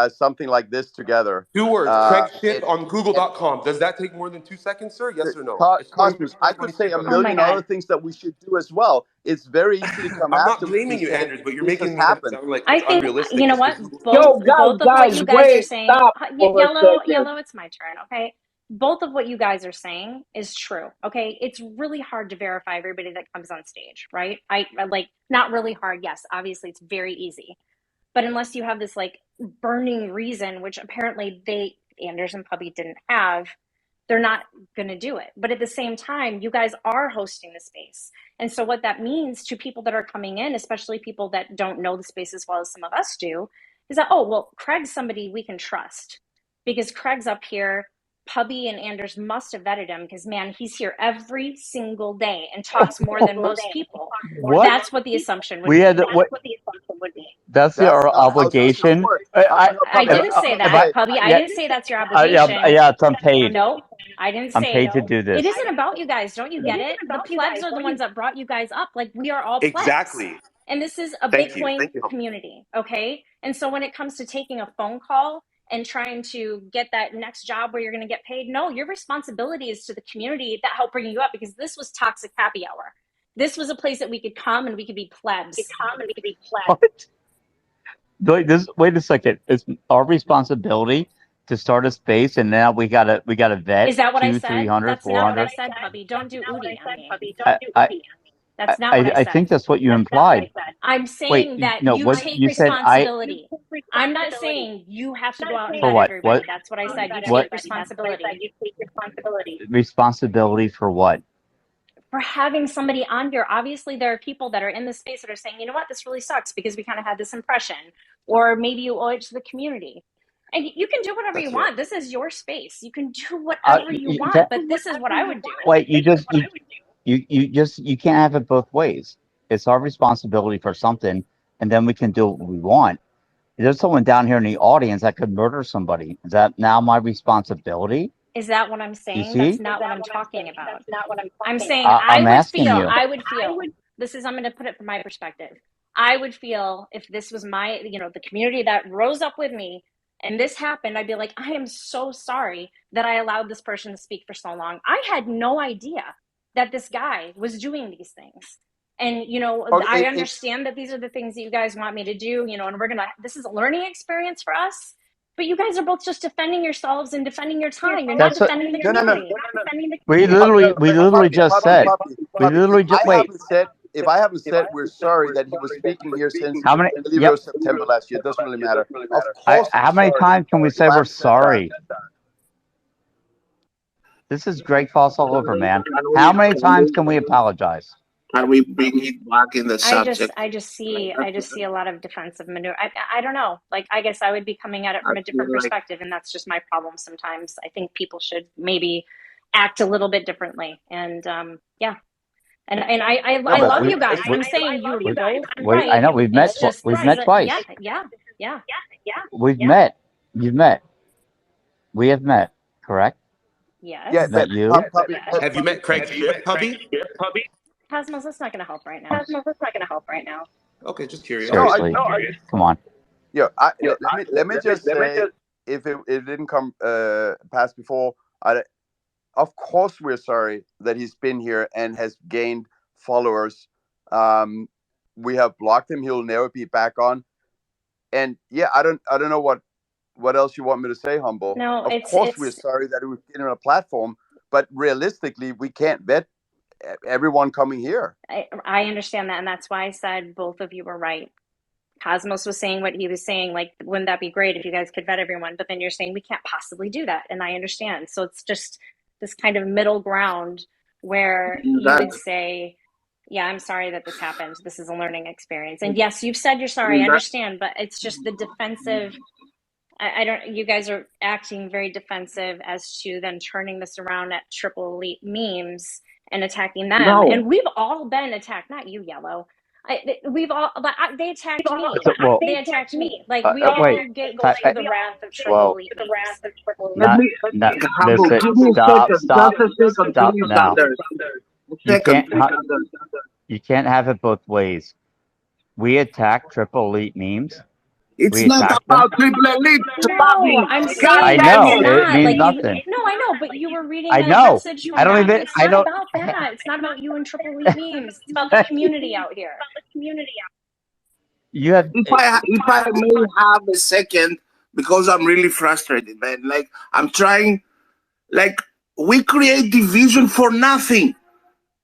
[SPEAKER 2] something like this together.
[SPEAKER 12] 2 words. Craig Shipp
[SPEAKER 2] It,
[SPEAKER 12] on
[SPEAKER 2] and
[SPEAKER 12] Google.com. Does that take more than 2 seconds, sir? Yes or no? It's
[SPEAKER 2] Cosmos, I could
[SPEAKER 12] 2023,
[SPEAKER 2] say a
[SPEAKER 12] brother.
[SPEAKER 6] Oh my
[SPEAKER 2] million other
[SPEAKER 6] God.
[SPEAKER 2] things that we should do as well. It's very easy to come
[SPEAKER 12] I'm not
[SPEAKER 2] afterwards
[SPEAKER 12] blaming
[SPEAKER 2] and
[SPEAKER 12] you,
[SPEAKER 2] say
[SPEAKER 12] Anders, but you're
[SPEAKER 2] this has
[SPEAKER 12] making me
[SPEAKER 2] happened.
[SPEAKER 12] sound like
[SPEAKER 6] I
[SPEAKER 12] it's
[SPEAKER 6] think, you
[SPEAKER 12] unrealistic
[SPEAKER 6] know
[SPEAKER 12] just
[SPEAKER 6] what?
[SPEAKER 12] because Google's not
[SPEAKER 11] Yo,
[SPEAKER 12] working.
[SPEAKER 6] Both of what
[SPEAKER 11] guys,
[SPEAKER 6] you guys are
[SPEAKER 11] wait,
[SPEAKER 6] saying,
[SPEAKER 11] stop for a second.
[SPEAKER 6] yellow, it's my turn, okay? Both of what you guys are saying is true, okay? It's really hard to verify everybody that comes on stage, right? I like, not really hard. Yes, obviously it's very easy. But unless you have this like burning reason, which apparently Anders and Puppy didn't have, they're not going to do it. But at the same time, you guys are hosting the space. And so what that means to people that are coming in, especially people that don't know the space as well as some of us do, is that, oh, well, Craig's somebody we can trust because Craig's up here. Puppy and Anders must have vetted him because, man, he's here every single day and talks more than most people.
[SPEAKER 4] What?
[SPEAKER 6] That's what the assumption would
[SPEAKER 4] We
[SPEAKER 6] be.
[SPEAKER 4] had what? That's
[SPEAKER 2] That's
[SPEAKER 4] our
[SPEAKER 2] not how it should
[SPEAKER 4] obligation.
[SPEAKER 2] work.
[SPEAKER 4] I,
[SPEAKER 6] I
[SPEAKER 2] Puppy,
[SPEAKER 6] didn't say
[SPEAKER 2] let me
[SPEAKER 6] that,
[SPEAKER 2] say.
[SPEAKER 6] Puppy. I
[SPEAKER 4] yeah,
[SPEAKER 6] didn't say that's your
[SPEAKER 4] yeah,
[SPEAKER 6] obligation.
[SPEAKER 4] yeah. I'm paid.
[SPEAKER 6] No, I didn't
[SPEAKER 4] I'm
[SPEAKER 6] say
[SPEAKER 4] paid to do
[SPEAKER 6] it
[SPEAKER 4] this.
[SPEAKER 6] isn't about you guys. Don't you get it? The plebs are the ones that brought you guys up. Like, we are all plebs.
[SPEAKER 12] Exactly.
[SPEAKER 6] And this is a
[SPEAKER 12] Thank you.
[SPEAKER 6] Bitcoin community, okay? And so when it comes to taking a phone call and trying to get that next job where you're going to get paid, no, your responsibility is to the community that helped bring you up, because this was toxic happy hour. This was a place that we could come and we could be plebs.
[SPEAKER 4] What? Wait a second. It's our responsibility to start a space, and now we gotta vet
[SPEAKER 6] Is that what I
[SPEAKER 4] 200,
[SPEAKER 6] said?
[SPEAKER 4] 300,
[SPEAKER 6] That's not what I
[SPEAKER 4] 400.
[SPEAKER 6] said, Puppy. Don't do Udi on me.
[SPEAKER 4] I,
[SPEAKER 6] That's not what I
[SPEAKER 4] I
[SPEAKER 6] said.
[SPEAKER 4] think that's what you implied.
[SPEAKER 6] I'm saying that
[SPEAKER 4] No,
[SPEAKER 6] you
[SPEAKER 4] what
[SPEAKER 6] take
[SPEAKER 4] you said.
[SPEAKER 6] responsibility. I'm not saying you have to go out and
[SPEAKER 4] For
[SPEAKER 6] vet
[SPEAKER 4] what?
[SPEAKER 6] everybody. That's what I said. You
[SPEAKER 4] What
[SPEAKER 6] take responsibility
[SPEAKER 4] responsibility for what?
[SPEAKER 6] for having somebody on here. Obviously, there are people that are in the space that are saying, you know what, this really sucks because we kind of had this impression, or maybe you owe it to the community. And you can do whatever you want. This is your space. You can do whatever you want, but this is what I would do.
[SPEAKER 4] Wait, you can't have it both ways. It's our responsibility for something, and then we can do what we want. There's someone down here in the audience that could murder somebody. Is that now my responsibility?
[SPEAKER 6] Is that what I'm saying?
[SPEAKER 4] You see?
[SPEAKER 6] That's not what I'm talking about. I'm saying
[SPEAKER 4] I'm asking you.
[SPEAKER 6] I would feel, this is, I'm going to put it from my perspective. I would feel if this was my, the community that rose up with me and this happened, I'd be like, I am so sorry that I allowed this person to speak for so long. I had no idea that this guy was doing these things. And, I understand that these are the things that you guys want me to do, and this is a learning experience for us. But you guys are both just defending yourselves and defending your time. You're not defending the community.
[SPEAKER 4] We literally just said. We literally just wait.
[SPEAKER 2] If I haven't said we're sorry that he was speaking here since
[SPEAKER 4] How many?
[SPEAKER 2] I believe it was September last year. It doesn't really matter. Of course.
[SPEAKER 4] How many times can we say we're sorry? This is Greg Foss all over, man. How many times can we apologize?
[SPEAKER 3] Can we bring it back in the subject?
[SPEAKER 6] I just see a lot of defensive maneuver. I don't know. Like, I guess I would be coming at it from a different perspective, and that's just my problem sometimes. I think people should maybe act a little bit differently. And yeah. And I love you guys. I'm saying you're both right.
[SPEAKER 4] I know we've met twice.
[SPEAKER 6] Yeah.
[SPEAKER 4] We've met. You've met. We have met, correct?
[SPEAKER 6] Yes.
[SPEAKER 2] Yeah,
[SPEAKER 4] met you.
[SPEAKER 12] Have you met Craig Shipp, Puppy?
[SPEAKER 6] Cosmos, that's not going to help right now.
[SPEAKER 12] Okay, just curious.
[SPEAKER 4] Seriously, come on.
[SPEAKER 2] Yeah, let me just say, if it didn't come past before, of course we're sorry that he's been here and has gained followers. We have blocked him; he'll never be back on. And yeah, I don't know what else you want me to say, Humble.
[SPEAKER 6] No,
[SPEAKER 2] of course we're sorry that we've given him a platform, but realistically, we can't vet everyone coming here.
[SPEAKER 6] I understand that, and that's why I said both of you were right. Cosmos was saying what he was saying, like, wouldn't that be great if you guys could vet everyone? But then you're saying we can't possibly do that, and I understand. So it's just this kind of middle ground where you would say, yeah, I'm sorry that this happened. This is a learning experience. And yes, you've said you're sorry, I understand, but it's just the defensive. You guys are acting very defensive as to then turning this around at Triple Elite memes and attacking them. No. And we've all been attacked, not you, Yellow. They attacked me. They attacked me. Like, we all go through the wrath of Triple Elite
[SPEAKER 4] Stop now. You can't have it both ways. We attack Triple Elite memes.
[SPEAKER 3] It's not about Triple Elite.
[SPEAKER 6] No, I'm saying
[SPEAKER 4] I know it means nothing.
[SPEAKER 6] No, I know, but you were reading a message from them. It's not about that. It's not about you and Triple Elite memes. It's about the community out here.
[SPEAKER 4] You have.
[SPEAKER 3] If I may have a second, because I'm really frustrated, man. Like, I'm trying. Like, we create division for nothing.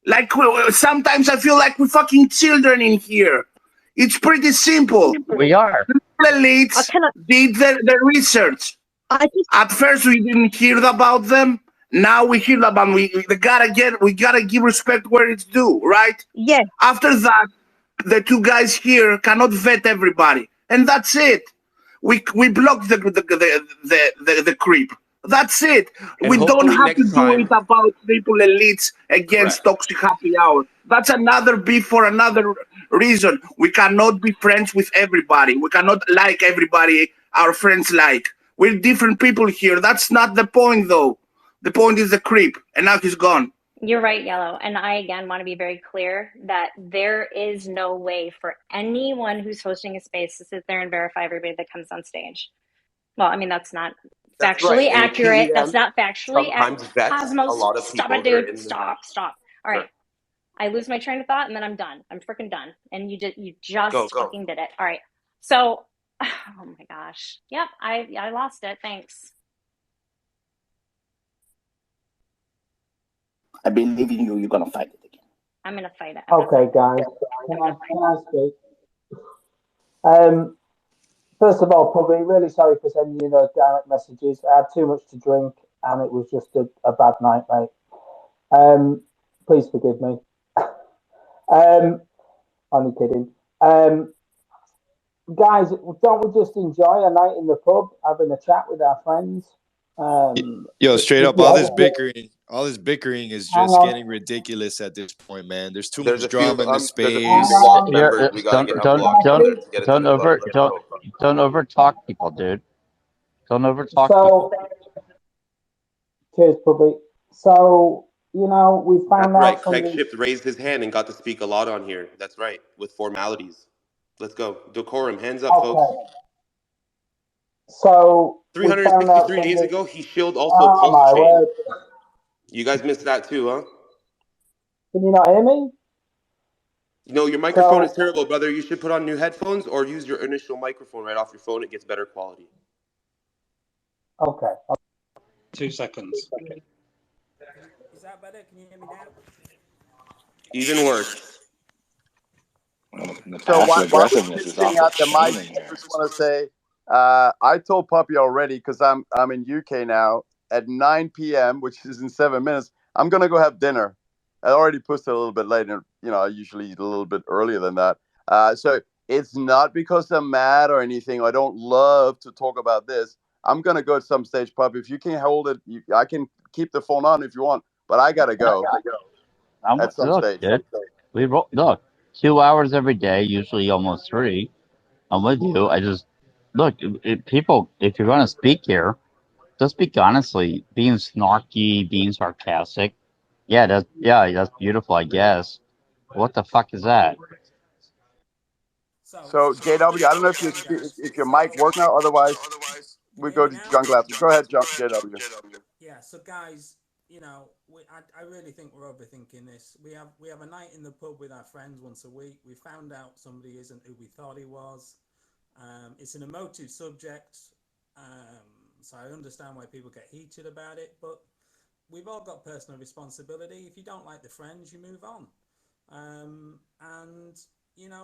[SPEAKER 3] Like, sometimes I feel like we're fucking children in here. It's pretty simple.
[SPEAKER 4] We are.
[SPEAKER 3] The elites did the research. At first, we didn't hear about them. Now we hear about them. We gotta give respect where it's due, right?
[SPEAKER 5] Yeah.
[SPEAKER 3] After that, the two guys here cannot vet everybody, and that's it. We block the creep. That's it.
[SPEAKER 12] And
[SPEAKER 3] we don't have to do it about Triple Elites against
[SPEAKER 12] Correct.
[SPEAKER 3] Toxic Happy Hour. That's another beef for another reason. We cannot be friends with everybody. We cannot like everybody our friends like. We're different people here. That's not the point, though. The point is the creep, and now he's gone.
[SPEAKER 6] You're right, Yellow. And I, again, want to be very clear that there is no way for anyone who's hosting a space to sit there and verify everybody that comes on stage. Well, I mean, that's not
[SPEAKER 12] That's right.
[SPEAKER 6] factually
[SPEAKER 12] And
[SPEAKER 6] accurate. That's
[SPEAKER 12] PM
[SPEAKER 6] not factually
[SPEAKER 12] sometimes vets a
[SPEAKER 6] Cosmos,
[SPEAKER 12] lot of
[SPEAKER 6] stop
[SPEAKER 12] people
[SPEAKER 6] it,
[SPEAKER 12] that are
[SPEAKER 6] dude.
[SPEAKER 12] in the.
[SPEAKER 6] Stop. All right. I lose my train of thought and then I'm done. I'm freaking done. And you just
[SPEAKER 12] Go.
[SPEAKER 6] fucking did it. All right. So, oh my gosh. Yep, I lost it. Thanks.
[SPEAKER 3] I believe in you. You're gonna fight it again.
[SPEAKER 6] I'm gonna fight it.
[SPEAKER 13] Okay, guys. Can I speak? First of all, probably really sorry for sending you those direct messages. I had too much to drink, and it was just a bad night, mate. Please forgive me. Only kidding. Guys, don't we just enjoy a night in the pub, having a chat with our friends?
[SPEAKER 14] Yo, straight up, all this bickering is just getting ridiculous at this point, man. There's too much drama in the space.
[SPEAKER 12] There's a few members we gotta get unblocked from there to get into the club.
[SPEAKER 4] Don't over talk people, dude. Don't over talk
[SPEAKER 13] people. Cheers, Puppy. So, we found out.
[SPEAKER 12] That's right. Craig Shipp raised his hand and got to speak a lot on here. That's right. With formalities. Let's go. Decorum. Hands up, folks.
[SPEAKER 13] So
[SPEAKER 12] 363 days ago, he shilled also Pulse Chain. You guys missed that too, huh?
[SPEAKER 13] Can you not hear me?
[SPEAKER 12] No, your microphone is terrible, brother. You should put on new headphones or use your initial microphone right off your phone. It gets better quality.
[SPEAKER 13] Okay.
[SPEAKER 15] 2 seconds.
[SPEAKER 16] Is that better? Can you hear me now?
[SPEAKER 12] Even worse.
[SPEAKER 2] So while we're sitting at the mic, I just want to say, I told Puppy already because I'm in UK now at 9 p.m., which is in 7 minutes. I'm gonna go have dinner. I already posted a little bit later. I usually eat a little bit earlier than that. So it's not because I'm mad or anything. I don't love to talk about this. I'm gonna go at some stage, Puppy. If you can hold it, I can keep the phone on if you want. But I gotta go. At some stage.
[SPEAKER 4] Dude, look, 2 hours every day, usually almost 3. I'm with you. I just look, people. If you're gonna speak here, just speak honestly. Being snarky, being sarcastic. Yeah, that's beautiful, I guess. What the fuck is that?
[SPEAKER 2] So JW, I don't know if your mic works now. Otherwise, we go to Jungle after. Go ahead, JW.
[SPEAKER 16] Yeah. So guys, I really think we're overthinking this. We have a night in the pub with our friends once a week. We found out somebody isn't who we thought he was. It's an emotive subject, so I understand why people get heated about it. But we've all got personal responsibility. If you don't like the friends, you move on. And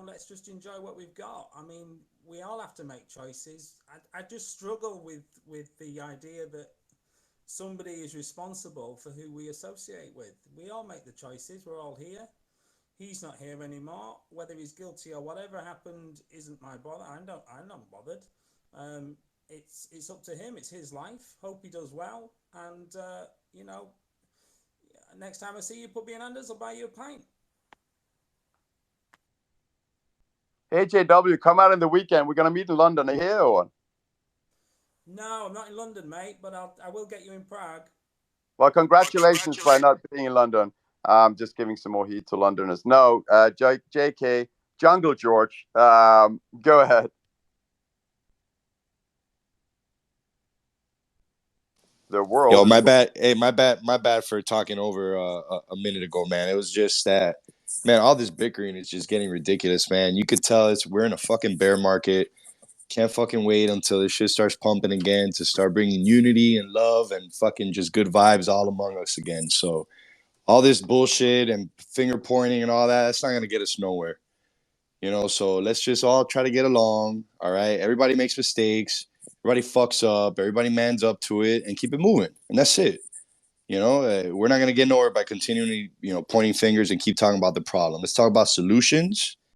[SPEAKER 16] let's just enjoy what we've got. I mean, we all have to make choices. I just struggle with the idea that somebody is responsible for who we associate with. We all make the choices. We're all here. He's not here anymore. Whether he's guilty or whatever happened isn't my bother. I'm not bothered. It's up to him. It's his life. Hope he does well. And next time I see you, Publord Anders, I'll buy you a pint.
[SPEAKER 2] Hey JW, come out in the weekend. We're gonna meet in London. Are you here or what?
[SPEAKER 16] No, I'm not in London, mate, but I will get you in Prague.
[SPEAKER 2] Well, congratulations by not being in London. I'm just giving some more heat to Londoners. No, JK, Jungle George, go ahead. The world.
[SPEAKER 14] Yo, my bad. Hey, my bad for talking over a minute ago, man. It was just that, man, all this bickering is just getting ridiculous, man. You could tell we're in a fucking bear market. Can't fucking wait until this shit starts pumping again to start bringing unity and love and fucking just good vibes all among us again. So all this bullshit and finger pointing and all that's not going to get us nowhere. So let's just all try to get along. All right. Everybody makes mistakes. Everybody fucks up. Everybody mans up to it and keep it moving. And that's it. We're not going to get nowhere by continually, pointing fingers and keep talking about the problem. Let's talk about solutions.